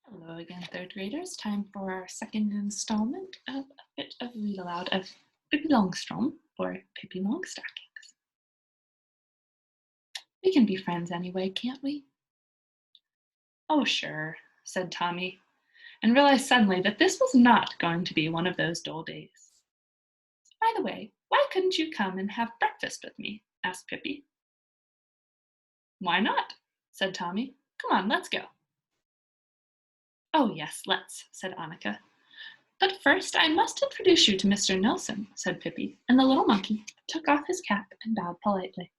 Hello again, third graders. Time for our second installment of a bit of Read Aloud of Pippi Longstrom or Pippi Longstockings. We can be friends anyway, can't we? Oh, sure, said Tommy, and realized suddenly that this was not going to be one of those dull days. By the way, why couldn't you come and have breakfast with me? Asked Pippi. Why not? Said Tommy. Come on, let's go. Oh, yes, let's, said Annika. But first I must introduce you to Mr. Nelson, said Pippi, and the little monkey took off his cap and bowed politely.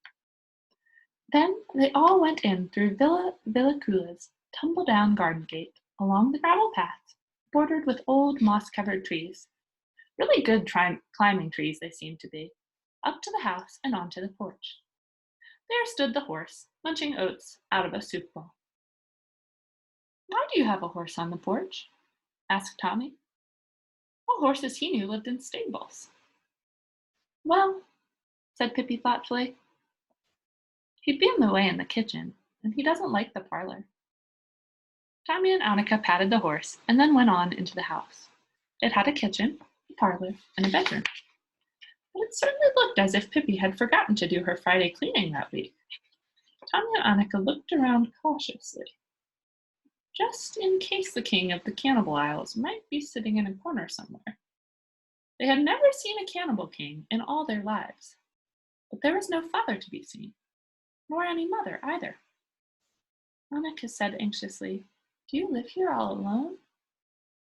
Then they all went in through Villacula's tumble-down garden gate, along the gravel path, bordered with old moss-covered trees. Really good climbing trees they seemed to be, up to the house and onto the porch. There stood the horse, munching oats out of a soup bowl. Why do you have a horse on the porch? Asked Tommy. All horses he knew lived in stables. Well, said Pippi thoughtfully, he'd be in the way in the kitchen, and he doesn't like the parlor. Tommy and Annika patted the horse and then went on into the house. It had a kitchen, a parlor, and a bedroom. But it certainly looked as if Pippi had forgotten to do her Friday cleaning that week. Tommy and Annika looked around cautiously, just in case the king of the cannibal isles might be sitting in a corner somewhere. They had never seen a cannibal king in all their lives, but there was no father to be seen, nor any mother either. Annika said anxiously, Do you live here all alone?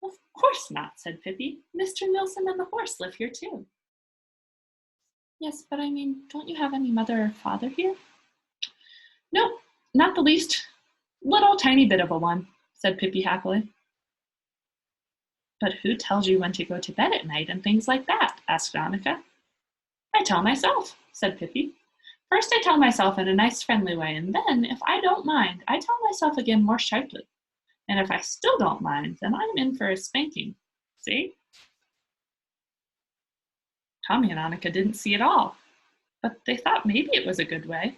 Of course not, said Pippi. Mr. Nelson and the horse live here too. Yes, but I mean, don't you have any mother or father here? No, not the least little tiny bit of a one, said Pippi happily. But who tells you when to go to bed at night and things like that? Asked Annika. I tell myself, said Pippi. First I tell myself in a nice friendly way, and then, if I don't mind, I tell myself again more sharply. And if I still don't mind, then I'm in for a spanking. See? Tommy and Annika didn't see it all, but they thought maybe it was a good way.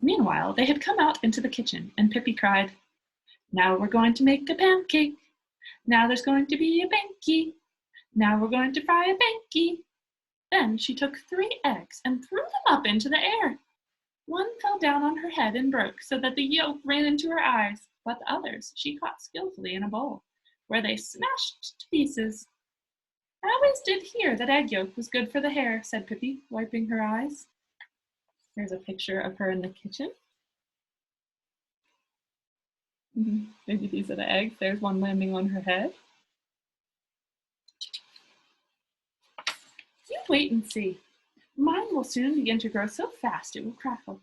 Meanwhile, they had come out into the kitchen, and Pippi cried, Now we're going to make a pancake. Now there's going to be a banky. Now we're going to fry a banky. Then she took 3 eggs and threw them up into the air. One fell down on her head and broke, so that the yolk ran into her eyes, but the others she caught skillfully in a bowl, where they smashed to pieces. I always did hear that egg yolk was good for the hair, said Pippi, wiping her eyes. Here's a picture of her in the kitchen. Maybe these are the eggs. There's one landing on her head. You wait and see. Mine will soon begin to grow so fast it will crackle.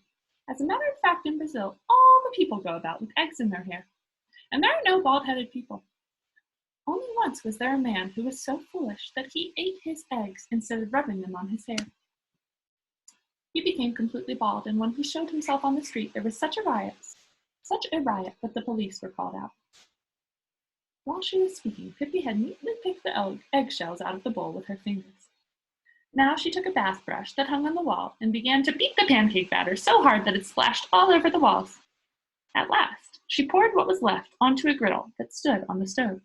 As a matter of fact, in Brazil, all the people go about with eggs in their hair. And there are no bald-headed people. Only once was there a man who was so foolish that he ate his eggs instead of rubbing them on his hair. He became completely bald, and when he showed himself on the street, there was such a riot that the police were called out. While she was speaking, Pippi had neatly picked the eggshells out of the bowl with her fingers. Now she took a bath brush that hung on the wall and began to beat the pancake batter so hard that it splashed all over the walls. At last, she poured what was left onto a griddle that stood on the stove.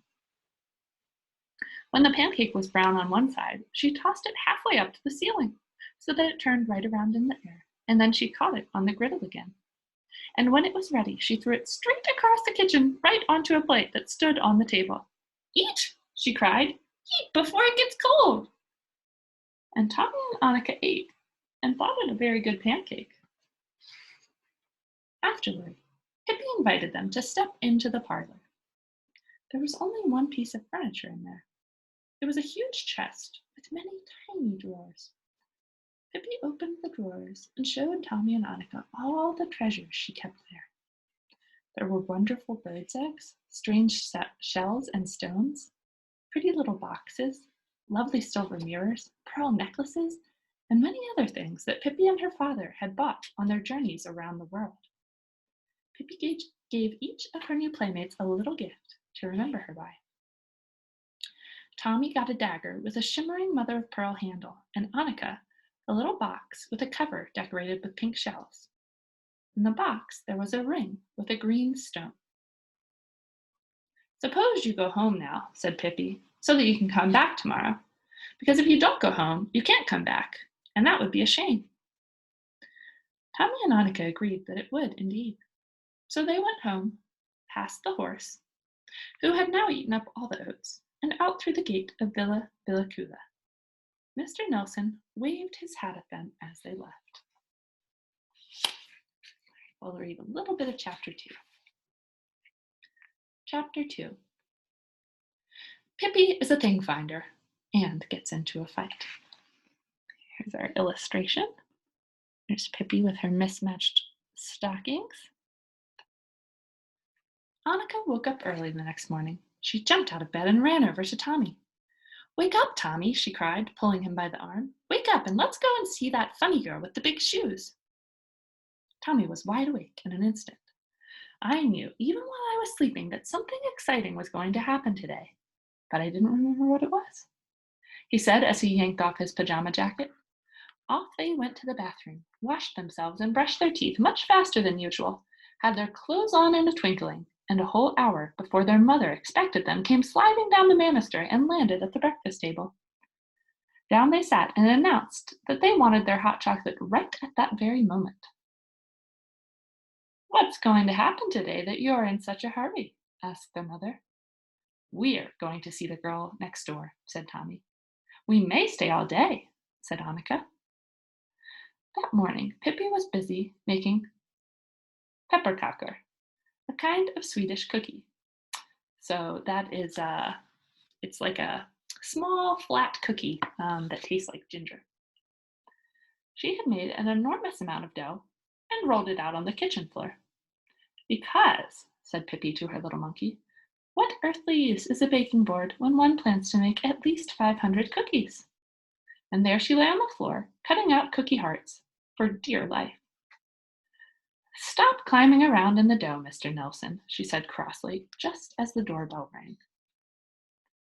When the pancake was brown on one side, she tossed it halfway up to the ceiling so that it turned right around in the air, and then she caught it on the griddle again. And when it was ready, she threw it straight across the kitchen, right onto a plate that stood on the table. Eat, she cried. Eat before it gets cold. And Tommy and Annika ate and thought it a very good pancake. Afterward, Pippi invited them to step into the parlor. There was only one piece of furniture in there. It was a huge chest with many tiny drawers. Pippi opened the drawers and showed Tommy and Annika all the treasures she kept there. There were wonderful birds' eggs, strange shells and stones, pretty little boxes, lovely silver mirrors, pearl necklaces, and many other things that Pippi and her father had bought on their journeys around the world. Pippi gave each of her new playmates a little gift to remember her by. Tommy got a dagger with a shimmering mother-of-pearl handle, and Annika a little box with a cover decorated with pink shells. In the box there was a ring with a green stone. Suppose you go home now, said Pippi, so that you can come back tomorrow. Because if you don't go home, you can't come back, and that would be a shame. Tommy and Annika agreed that it would indeed. So they went home, past the horse, who had now eaten up all the oats, and out through the gate of Villa Villacula. Mr. Nelson waved his hat at them as they left. We'll read a little bit of Chapter 2. Chapter 2. Pippi is a thing finder and gets into a fight. Here's our illustration. There's Pippi with her mismatched stockings. Annika woke up early the next morning. She jumped out of bed and ran over to Tommy. "Wake up, Tommy," she cried, pulling him by the arm. "Wake up and let's go and see that funny girl with the big shoes." Tommy was wide awake in an instant. "I knew, even while I was sleeping, that something exciting was going to happen today, but I didn't remember what it was," he said as he yanked off his pajama jacket. Off they went to the bathroom, washed themselves and brushed their teeth much faster than usual, had their clothes on in a twinkling, and a whole hour before their mother expected them came sliding down the banister and landed at the breakfast table. Down they sat and announced that they wanted their hot chocolate right at that very moment. "What's going to happen today that you're in such a hurry?" asked their mother. "We're going to see the girl next door," said Tommy. "We may stay all day," said Annika. That morning, Pippi was busy making pepperkakor, a kind of Swedish cookie. So that is, it's like a small flat cookie that tastes like ginger. She had made an enormous amount of dough and rolled it out on the kitchen floor. "Because," said Pippi to her little monkey, "what earthly use is a baking board when one plans to make at least 500 cookies?" And there she lay on the floor, cutting out cookie hearts for dear life. "Stop climbing around in the dough, Mr. Nelson," she said crossly, just as the doorbell rang.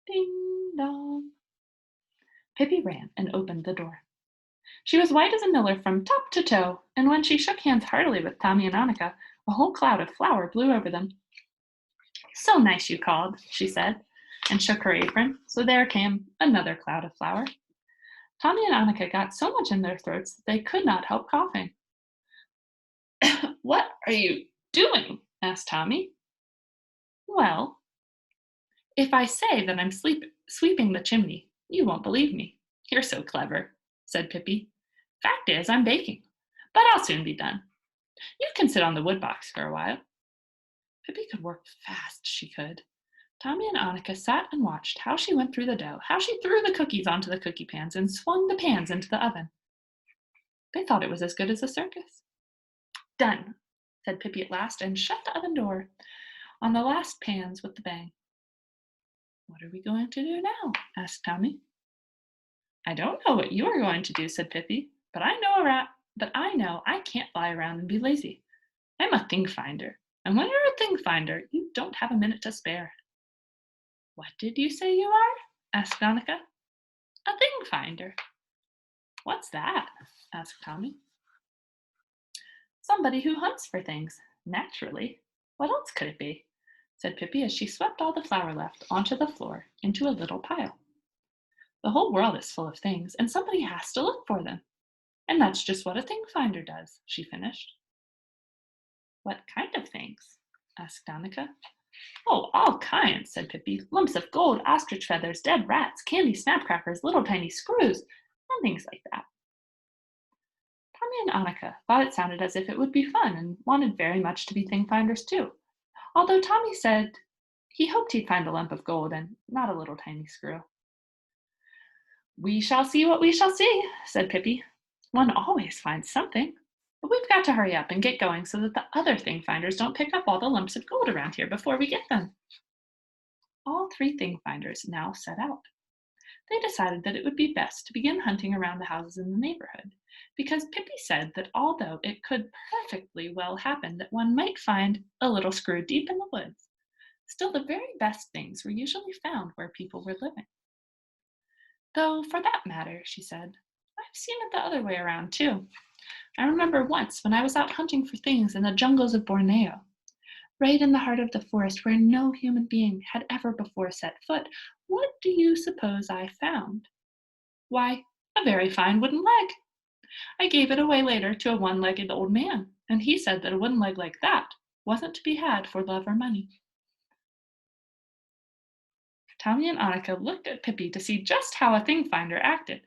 Ding dong. Pippi ran and opened the door. She was white as a miller from top to toe, and when she shook hands heartily with Tommy and Annika, a whole cloud of flour blew over them. "So nice you called," she said, and shook her apron, so there came another cloud of flour. Tommy and Annika got so much in their throats that they could not help coughing. "What are you doing?" asked Tommy. "Well, if I say that I'm sweeping the chimney, you won't believe me. You're so clever," said Pippi. "Fact is, I'm baking, but I'll soon be done. You can sit on the woodbox for a while." Pippi could work fast, she could. Tommy and Annika sat and watched how she went through the dough, how she threw the cookies onto the cookie pans and swung the pans into the oven. They thought it was as good as a circus. "Done," said Pippi at last, and shut the oven door on the last pans with the bang. "What are we going to do now?" asked Tommy. "I don't know what you are going to do," said Pippi, but I know I can't lie around and be lazy. I'm a thing finder, and when you're a thing finder, you don't have a minute to spare." "What did you say you are?" asked Annika. "A thing finder." "What's that?" asked Tommy. "Somebody who hunts for things, naturally. What else could it be?" said Pippi as she swept all the flour left onto the floor into a little pile. "The whole world is full of things, and somebody has to look for them. And that's just what a thing finder does," she finished. "What kind of things?" asked Annika. "Oh, all kinds," said Pippi. "Lumps of gold, ostrich feathers, dead rats, candy snapcrackers, little tiny screws, and things like that." Tommy and Annika thought it sounded as if it would be fun and wanted very much to be thing finders too, although Tommy said he hoped he'd find a lump of gold and not a little tiny screw. "We shall see what we shall see," said Pippi. "One always finds something. But we've got to hurry up and get going so that the other thing finders don't pick up all the lumps of gold around here before we get them." All three thing finders now set out. They decided that it would be best to begin hunting around the houses in the neighborhood, because Pippi said that although it could perfectly well happen that one might find a little screw deep in the woods, still the very best things were usually found where people were living. "Though, for that matter," she said, "I've seen it the other way around, too. I remember once when I was out hunting for things in the jungles of Borneo. right in the heart of the forest where no human being had ever before set foot, what do you suppose I found? Why, a very fine wooden leg. I gave it away later to a one-legged old man, and he said that a wooden leg like that wasn't to be had for love or money. Tommy and Annika looked at Pippi to see just how a thing finder acted.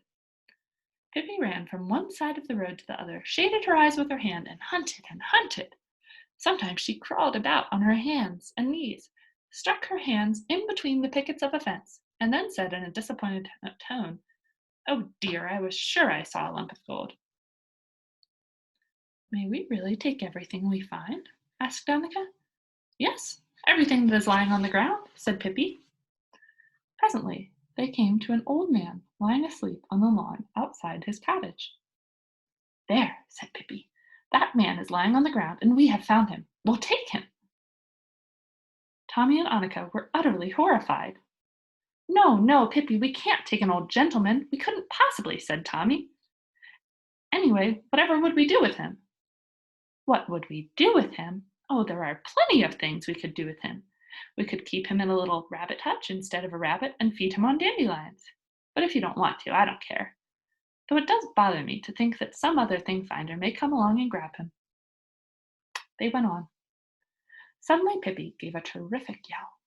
Pippi ran from one side of the road to the other, shaded her eyes with her hand, and hunted and hunted. Sometimes she crawled about on her hands and knees, stuck her hands in between the pickets of a fence, and then said in a disappointed tone, "Oh dear, I was sure I saw a lump of gold." "May we really take everything we find?" asked Annika. "Yes, everything that is lying on the ground," said Pippi. Presently they came to an old man lying asleep on the lawn outside his cottage. "There," said Pippi, "that man is lying on the ground, and we have found him. We'll take him." Tommy and Annika were utterly horrified. "No, no, Pippi, we can't take an old gentleman. We couldn't possibly," said Tommy. "Anyway, whatever would we do with him?" "What would we do with him? Oh, there are plenty of things we could do with him. We could keep him in a little rabbit hutch instead of a rabbit and feed him on dandelions. But if you don't want to, I don't care. Though it does bother me to think that some other thing finder may come along and grab him." They went on. Suddenly Pippi gave a terrific yell.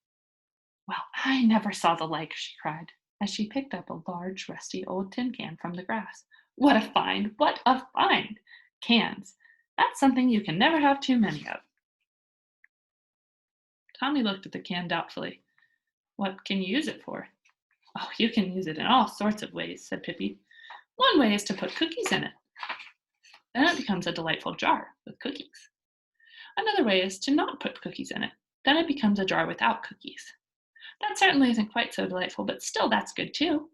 "Well, I never saw the like," she cried, as she picked up a large, rusty old tin can from the grass. "What a find! What a find! Cans! That's something you can never have too many of." Tommy looked at the can doubtfully. "What can you use it for?" "Oh, you can use it in all sorts of ways," said Pippi. "One way is to put cookies in it. Then it becomes a delightful jar with cookies. Another way is to not put cookies in it. Then it becomes a jar without cookies. That certainly isn't quite so delightful, but still that's good too."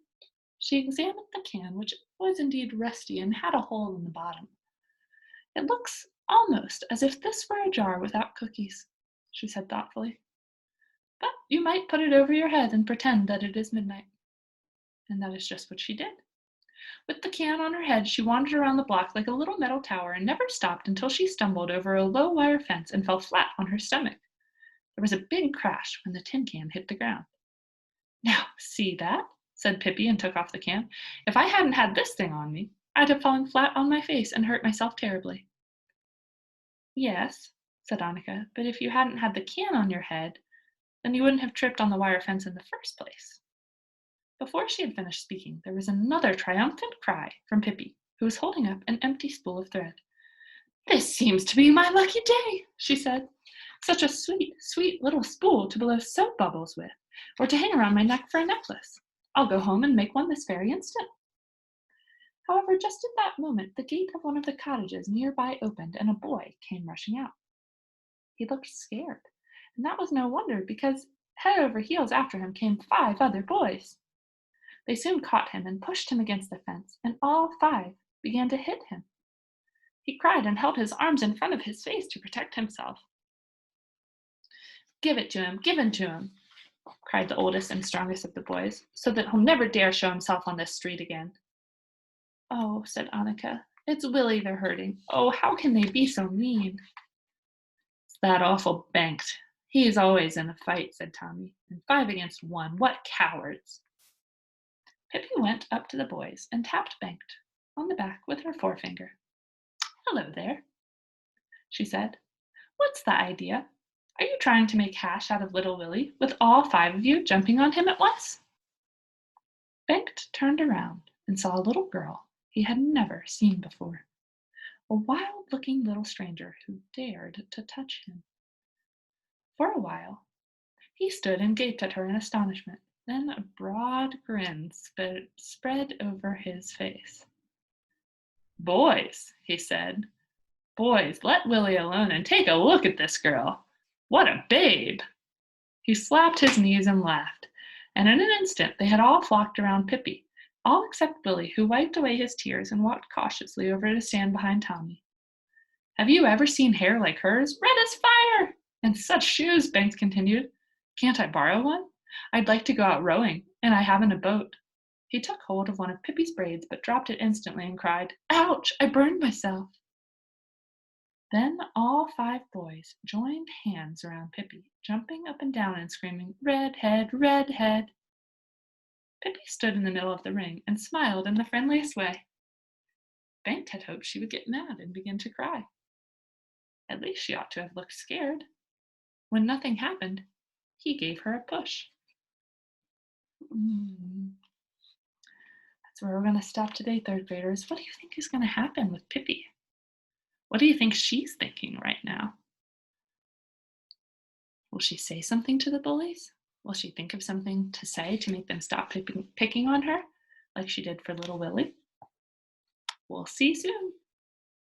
She examined the can, which was indeed rusty and had a hole in the bottom. "It looks almost as if this were a jar without cookies," she said thoughtfully. "But you might put it over your head and pretend that it is midnight." And that is just what she did. With the can on her head, she wandered around the block like a little metal tower and never stopped until she stumbled over a low wire fence and fell flat on her stomach. There was a big crash when the tin can hit the ground. "Now, see that?" said Pippi and took off the can. "If I hadn't had this thing on me, I'd have fallen flat on my face and hurt myself terribly." "Yes," said Annika, "but if you hadn't had the can on your head, then you wouldn't have tripped on the wire fence in the first place." Before she had finished speaking, there was another triumphant cry from Pippi, who was holding up an empty spool of thread. "This seems to be my lucky day," she said. "Such a sweet, sweet little spool to blow soap bubbles with, or to hang around my neck for a necklace. I'll go home and make one this very instant." However, just at that moment, the gate of one of the cottages nearby opened, and a boy came rushing out. He looked scared, and that was no wonder, because head over heels after him came 5 other boys. They soon caught him and pushed him against the fence, and all 5 began to hit him. He cried and held his arms in front of his face to protect himself. "Give it to him, give it to him," cried the oldest and strongest of the boys, "so that he'll never dare show himself on this street again." "Oh," said Annika, "it's Willie they're hurting. Oh, how can they be so mean?" "It's that awful Banked. He's always in a fight," said Tommy. "And 5 against 1. What cowards!" Pippi went up to the boys and tapped Banked on the back with her forefinger. "Hello there," she said. "What's the idea? Are you trying to make hash out of little Willie, with all 5 of you jumping on him at once?" Banked turned around and saw a little girl he had never seen before, a wild-looking little stranger who dared to touch him. For a while he stood and gaped at her in astonishment. Then a broad grin spread over his face. "Boys," he said, "boys, let Willie alone and take a look at this girl. What a babe!" He slapped his knees and laughed, and in an instant they had all flocked around Pippi, all except Willie, who wiped away his tears and walked cautiously over to stand behind Tommy. "Have you ever seen hair like hers? Red as fire! And such shoes," Banks continued. "Can't I borrow one? I'd like to go out rowing, and I haven't a boat." He took hold of one of Pippi's braids, but dropped it instantly and cried, "Ouch! I burned myself." Then all 5 boys joined hands around Pippi, jumping up and down and screaming, "Redhead, redhead!" Pippi stood in the middle of the ring and smiled in the friendliest way. Bank had hoped she would get mad and begin to cry. At least she ought to have looked scared. When nothing happened, he gave her a push. Mm, that's where we're going to stop today, third graders. What do you think is going to happen with Pippi? What do you think she's thinking right now? Will she say something to the bullies? Will she think of something to say to make them stop picking on her, like she did for little Willie? We'll see soon.